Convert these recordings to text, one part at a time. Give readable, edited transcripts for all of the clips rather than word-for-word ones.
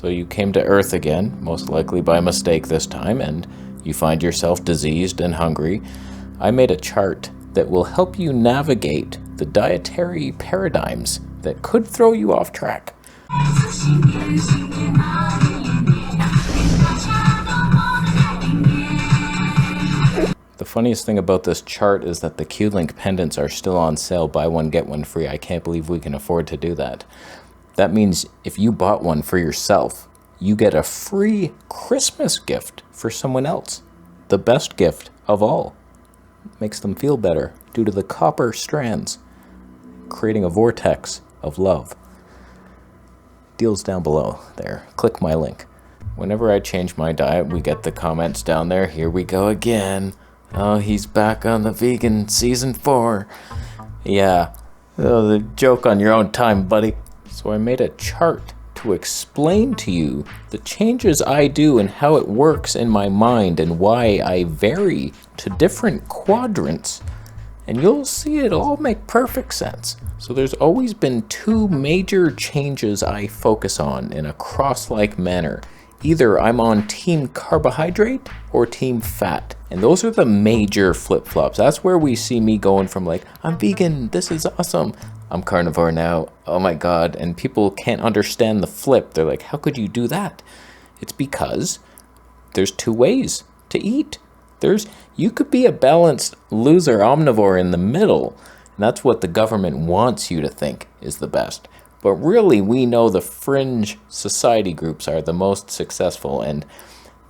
So you came to Earth again, most likely by mistake this time, and you find yourself diseased and hungry. I made a chart that will help you navigate the dietary paradigms that could throw you off track. The funniest thing about this chart is that the Q-Link pendants are still on sale. Buy one, get one free. I can't believe we can afford to do that. That means if you bought one for yourself, you get a free Christmas gift for someone else. The best gift of all. Makes them feel better due to the copper strands, creating a vortex of love. Deals down below there. Click my link. Whenever I change my diet, we get the comments down there. Here we go again. Oh, he's back on the vegan season 4. Yeah. Oh, the joke on your own time, buddy. So I made a chart to explain to you the changes I do and how it works in my mind and why I vary to different quadrants. And you'll see it all make perfect sense. So there's always been 2 major changes I focus on in a cross-like manner. Either I'm on team carbohydrate or team fat. And those are the major flip-flops. That's where we see me going from like, I'm vegan, this is awesome. I'm carnivore now, oh my God. And people can't understand the flip. They're like, how could you do that? It's because there's 2 ways to eat. You could be a balanced loser omnivore in the middle. And that's what the government wants you to think is the best. But really, we know the fringe society groups are the most successful. And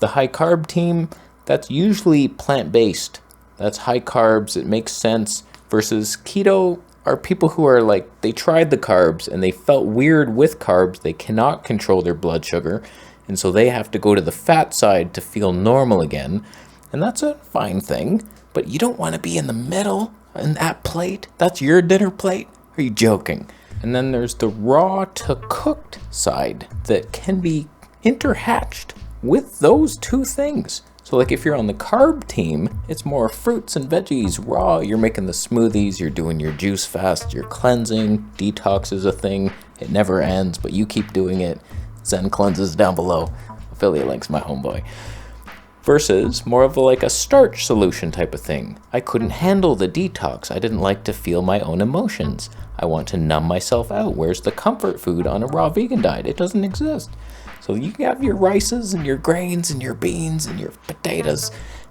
the high carb team, that's usually plant-based. That's high carbs, it makes sense. Versus keto are people who are like, they tried the carbs and they felt weird with carbs. They cannot control their blood sugar. And so they have to go to the fat side to feel normal again. And that's a fine thing. But you don't want to be in the middle in that plate. That's your dinner plate. Are you joking? And then there's the raw to cooked side that can be interhatched with those 2 things. So like if you're on the carb team, it's more fruits and veggies, raw. You're making the smoothies, you're doing your juice fast, you're cleansing. Detox is a thing. It never ends, but you keep doing it. Zen cleanses down below. Affiliate links, my homeboy. Versus more of like a starch solution type of thing. I couldn't handle the detox. I didn't like to feel my own emotions. I want to numb myself out. Where's the comfort food on a raw vegan diet? It doesn't exist. So you can have your rices and your grains and your beans and your potatoes.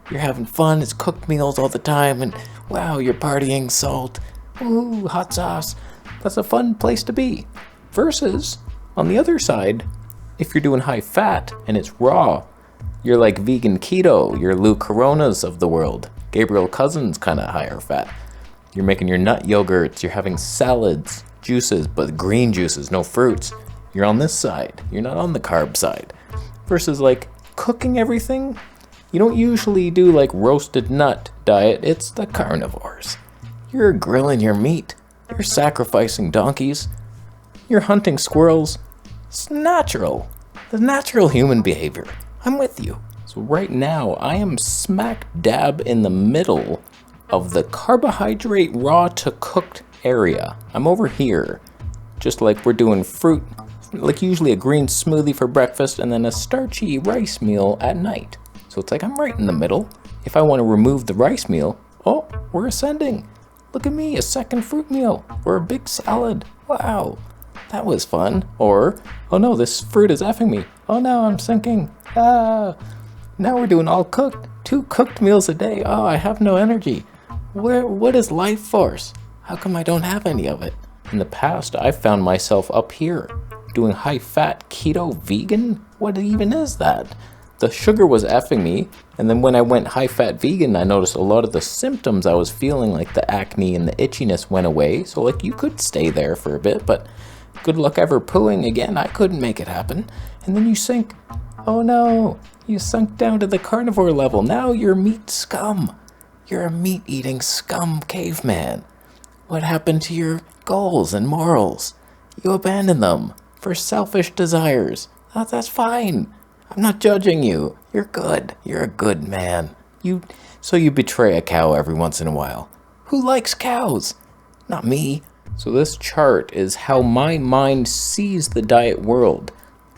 You're having fun. It's cooked meals all the time. And wow, you're partying salt. Ooh, hot sauce. That's a fun place to be. Versus, on the other side, if you're doing high fat and it's raw, you're like vegan keto, you're Lou Coronas of the world. Gabriel Cousins kind of higher fat. You're making your nut yogurts, you're having salads, juices, but green juices, no fruits. You're on this side, you're not on the carb side. Versus like cooking everything, you don't usually do like roasted nut diet, it's the carnivores. You're grilling your meat, you're sacrificing donkeys, you're hunting squirrels. It's natural, the natural human behavior. I'm with you. So right now, I am smack dab in the middle of the carbohydrate raw to cooked area. I'm over here, just like we're doing fruit, like usually a green smoothie for breakfast and then a starchy rice meal at night. So it's like I'm right in the middle. If I want to remove the rice meal, oh, we're ascending. Look at me, a second fruit meal or a big salad. Wow, that was fun. Or, oh no, this fruit is effing me. Oh no, I'm sinking. Ah, now we're doing all cooked. 2 cooked meals a day. Oh, I have no energy. What is life force? How come I don't have any of it? In the past, I found myself up here doing high fat keto vegan. What even is that? The sugar was effing me. And then when I went high fat vegan, I noticed a lot of the symptoms I was feeling, like the acne and the itchiness, went away. So like you could stay there for a bit, but good luck ever pooing again. I couldn't make it happen. And then you sink. Oh no, you sunk down to the carnivore level. Now you're meat scum. You're a meat-eating scum caveman. What happened to your goals and morals? You abandoned them for selfish desires. Oh, that's fine. I'm not judging you. You're good. You're a good man. So you betray a cow every once in a while. Who likes cows? Not me. So this chart is how my mind sees the diet world.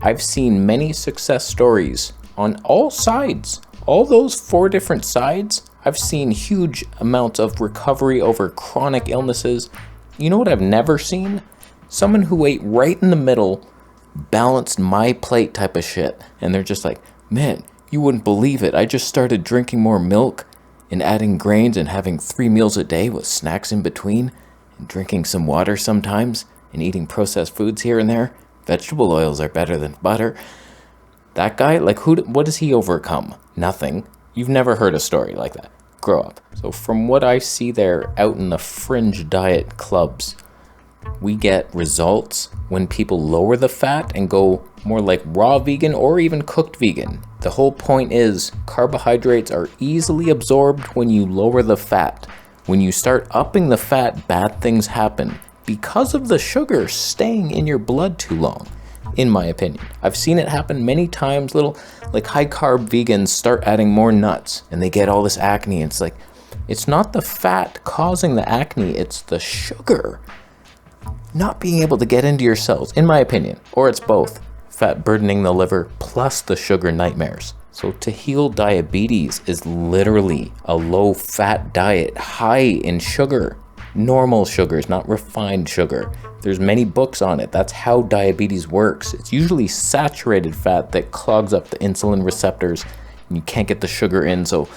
I've seen many success stories on all sides. All those 4 different sides, I've seen huge amounts of recovery over chronic illnesses. You know what I've never seen? Someone who ate right in the middle, balanced my plate type of shit. And they're just like, man, you wouldn't believe it. I just started drinking more milk and adding grains and having 3 meals a day with snacks in between and drinking some water sometimes and eating processed foods here and there. Vegetable oils are better than butter. That guy, like, what does he overcome? Nothing. You've never heard a story like that. Grow up. So from what I see there out in the fringe diet clubs, we get results when people lower the fat and go more like raw vegan or even cooked vegan. The whole point is carbohydrates are easily absorbed when you lower the fat. When you start upping the fat, bad things happen because of the sugar staying in your blood too long, in my opinion. I've seen it happen many times. Little like high carb vegans start adding more nuts and they get all this acne. It's like, it's not the fat causing the acne, it's the sugar not being able to get into your cells, in my opinion. Or it's both. Fat burdening the liver plus the sugar nightmares. So to heal diabetes is literally a low-fat diet, high in sugar. Normal sugars, not refined sugar. There's many books on it. That's how diabetes works. It's usually saturated fat that clogs up the insulin receptors and you can't get the sugar in. So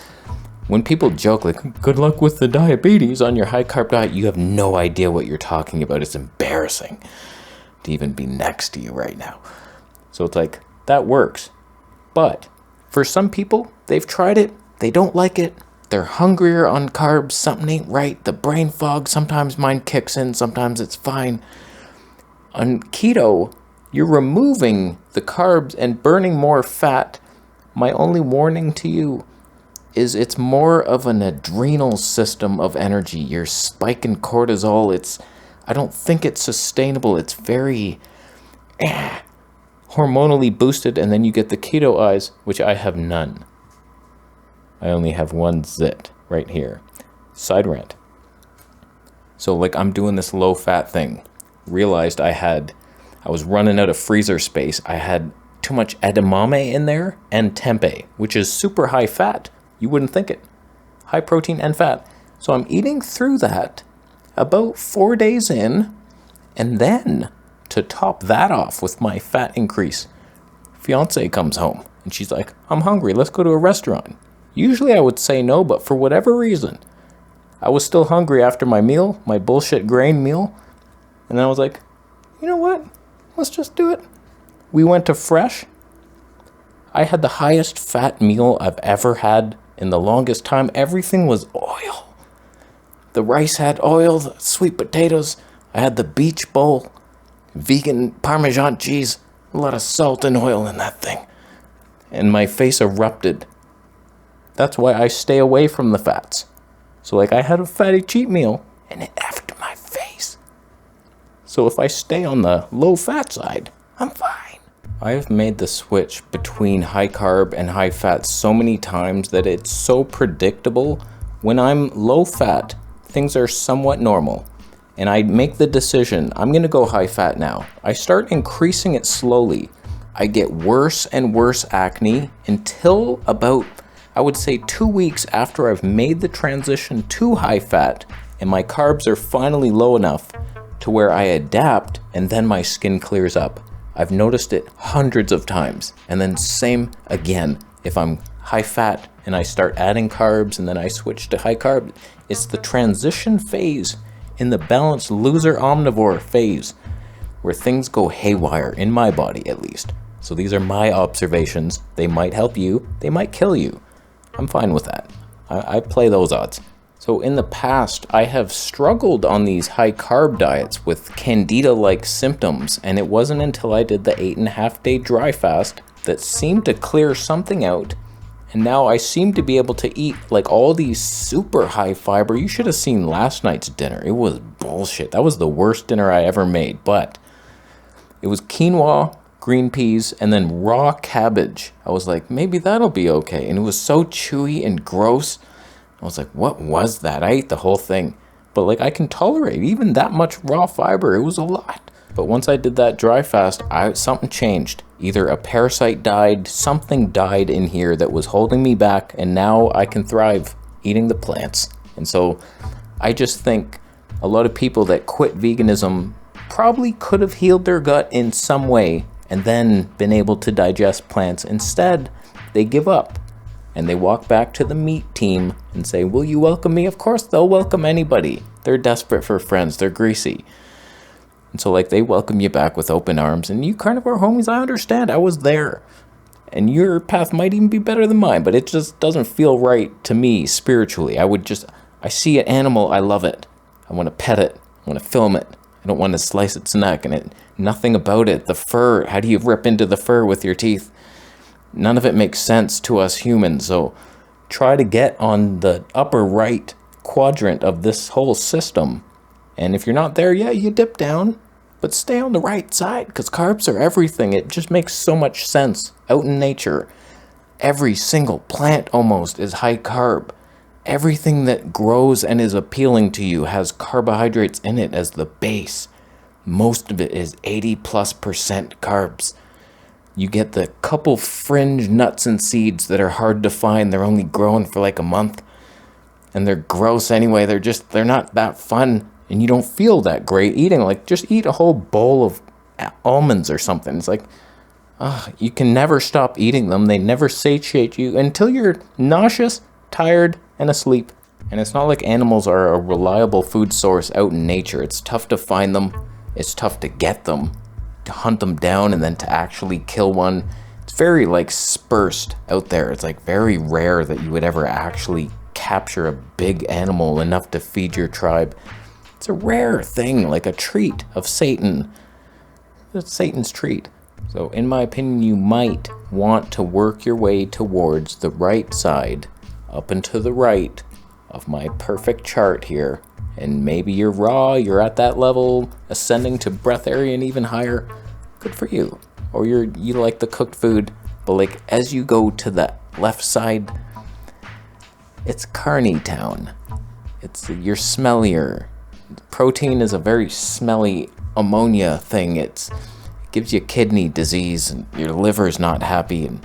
when people joke like, good luck with the diabetes on your high carb diet, you have no idea what you're talking about. It's embarrassing to even be next to you right now. So it's like, that works. But for some people, they've tried it, they don't like it, they're hungrier on carbs, something ain't right, the brain fog, sometimes mine kicks in, sometimes it's fine. On keto, you're removing the carbs and burning more fat. My only warning to you is it's more of an adrenal system of energy. You're spiking cortisol. I don't think it's sustainable. It's very hormonally boosted, and then you get the keto eyes, which I have none. I only have one zit right here. Side rant. So like I'm doing this low fat thing. Realized I was running out of freezer space. I had too much edamame in there and tempeh, which is super high fat. You wouldn't think it. High protein and fat. So I'm eating through that about 4 days in, and then to top that off with my fat increase, Fiance comes home and she's like, I'm hungry, let's go to a restaurant. Usually I would say no, but for whatever reason, I was still hungry after my meal, my bullshit grain meal. And I was like, you know what? Let's just do it. We went to Fresh. I had the highest fat meal I've ever had in the longest time. Everything was oil. The rice had oil, the sweet potatoes. I had the beach bowl, vegan Parmesan cheese, a lot of salt and oil in that thing. And my face erupted. That's why I stay away from the fats. So like I had a fatty cheat meal and it effed my face. So if I stay on the low fat side, I'm fine. I have made the switch between high carb and high fat so many times that it's so predictable. When I'm low fat, things are somewhat normal. And I make the decision, I'm gonna go high fat now. I start increasing it slowly. I get worse and worse acne until about, I would say 2 weeks after I've made the transition to high fat and my carbs are finally low enough to where I adapt and then my skin clears up. I've noticed it hundreds of times. And then same again, if I'm high fat and I start adding carbs and then I switch to high carb, it's the transition phase in the balanced loser omnivore phase where things go haywire, in my body at least. So these are my observations. They might help you, they might kill you. I'm fine with that. I play those odds. So in the past, I have struggled on these high carb diets with candida-like symptoms, and it wasn't until I did the 8.5 day dry fast that seemed to clear something out. And now I seem to be able to eat like all these super high fiber. You should have seen last night's dinner. It was bullshit. That was the worst dinner I ever made, but it was quinoa, green peas, and then raw cabbage. I was like, maybe that'll be okay. And it was so chewy and gross. I was like, what was that? I ate the whole thing. But like I can tolerate even that much raw fiber. It was a lot. But once I did that dry fast, something changed. Either a parasite died, something died in here that was holding me back, and now I can thrive eating the plants. And so I just think a lot of people that quit veganism probably could have healed their gut in some way and then been able to digest plants. Instead, they give up and they walk back to the meat team and say, will you welcome me? Of course, they'll welcome anybody. They're desperate for friends. They're greasy. And so like they welcome you back with open arms, and you carnivore homies, I understand. I was there. And your path might even be better than mine, but it just doesn't feel right to me spiritually. I see an animal, I love it. I want to pet it. I want to film it. I don't want to slice its neck, and nothing about it. The fur, how do you rip into the fur with your teeth? None of it makes sense to us humans. So try to get on the upper right quadrant of this whole system. And if you're not there, yeah, you dip down, but stay on the right side, because carbs are everything. It just makes so much sense out in nature. Every single plant almost is high carb. Everything that grows and is appealing to you has carbohydrates in it as the base. Most of it is 80+% carbs. You get the couple fringe nuts and seeds that are hard to find. They're only growing for like a month. And they're gross anyway. They're not that fun. And you don't feel that great eating. Like, just eat a whole bowl of almonds or something. It's like, you can never stop eating them. They never satiate you until you're nauseous, tired, and asleep. And it's not like animals are a reliable food source out in nature. It's tough to find them. It's tough to get them, to hunt them down, and then to actually kill one. It's very like dispersed out there. It's like very rare that you would ever actually capture a big animal enough to feed your tribe. It's a rare thing, like a treat of Satan. It's Satan's treat. So in my opinion, you might want to work your way towards the right side, up and to the right of my perfect chart here. And maybe you're raw, you're at that level, ascending to breatharian even higher. Good for you. Or you like the cooked food, but like as you go to the left side, it's carny town. You're smellier. Protein is a very smelly ammonia thing. It gives you kidney disease and your liver's not happy. And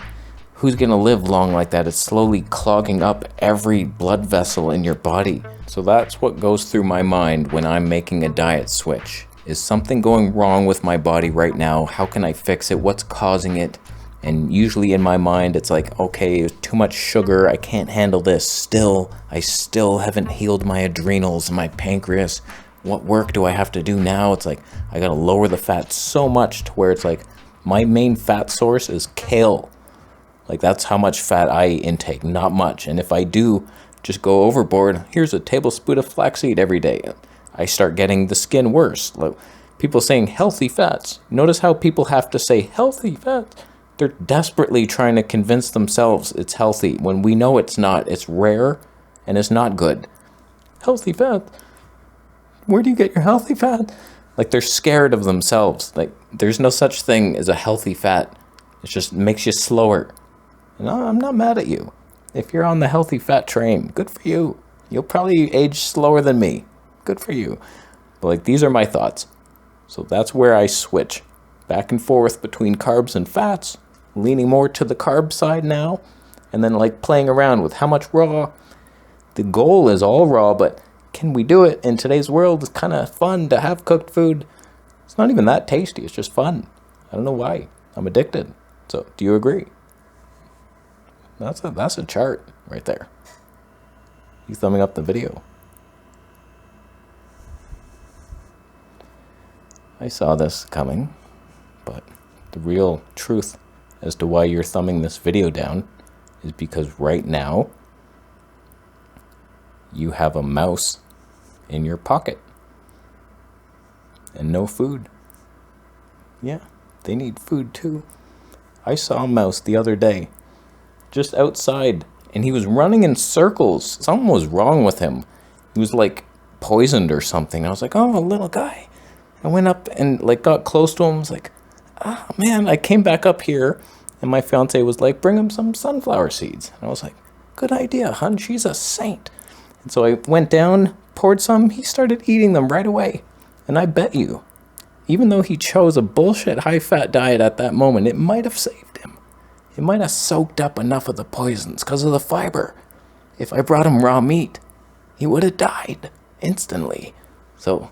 who's gonna live long like that? It's slowly clogging up every blood vessel in your body. So that's what goes through my mind when I'm making a diet switch. Is something going wrong with my body right now? How can I fix it? What's causing it? And usually in my mind, it's like, okay, too much sugar. I can't handle this. I still haven't healed my adrenals, my pancreas. What work do I have to do now? It's like, I gotta lower the fat so much to where it's like, my main fat source is kale. Like, that's how much fat I intake, not much. And if I do just go overboard, here's a tablespoon of flaxseed every day. I start getting the skin worse. Like, people saying healthy fats. Notice how people have to say healthy fats. They're desperately trying to convince themselves it's healthy when we know it's not. It's rare and it's not good. Healthy fat? Where do you get your healthy fat? Like, they're scared of themselves. Like, there's no such thing as a healthy fat. It just makes you slower. And I'm not mad at you. If you're on the healthy fat train, good for you. You'll probably age slower than me. Good for you. But like, these are my thoughts. So that's where I switch back and forth between carbs and fats, leaning more to the carb side now, and then like playing around with how much raw. The goal is all raw, but can we do it in today's world? It's kind of fun to have cooked food. It's not even that tasty. It's just fun. I don't know why. I'm addicted. So do you agree? That's a chart right there. You thumbing up the video. I saw this coming, but the real truth as to why you're thumbing this video down is because right now you have a mouse in your pocket and no food. Yeah, they need food too. I saw a mouse the other day just outside and he was running in circles. Something was wrong with him. He was like poisoned or something. I was like, oh, a little guy. I went up and like got close to him. I was like, oh man. I came back up here and my fiance was like, bring him some sunflower seeds. And I was like, good idea, hun. She's a saint. And so I went down, poured some. He started eating them right away. And I bet you Even though he chose a bullshit high-fat diet at that moment, it might have saved him. It might have soaked up enough of the poisons because of the fiber. If I brought him raw meat, he would have died instantly. So,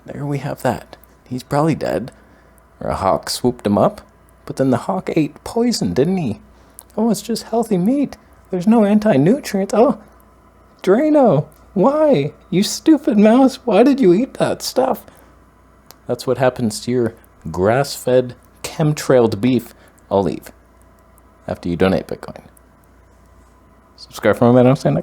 there we have that. He's probably dead. Or a hawk swooped him up. But then the hawk ate poison, didn't he? Oh, it's just healthy meat. There's no anti-nutrients. Oh, Drano, why? You stupid mouse, why did you eat that stuff? That's what happens to your grass-fed, chemtrailed beef. I'll leave after you donate Bitcoin. Subscribe for more, man. I'm saying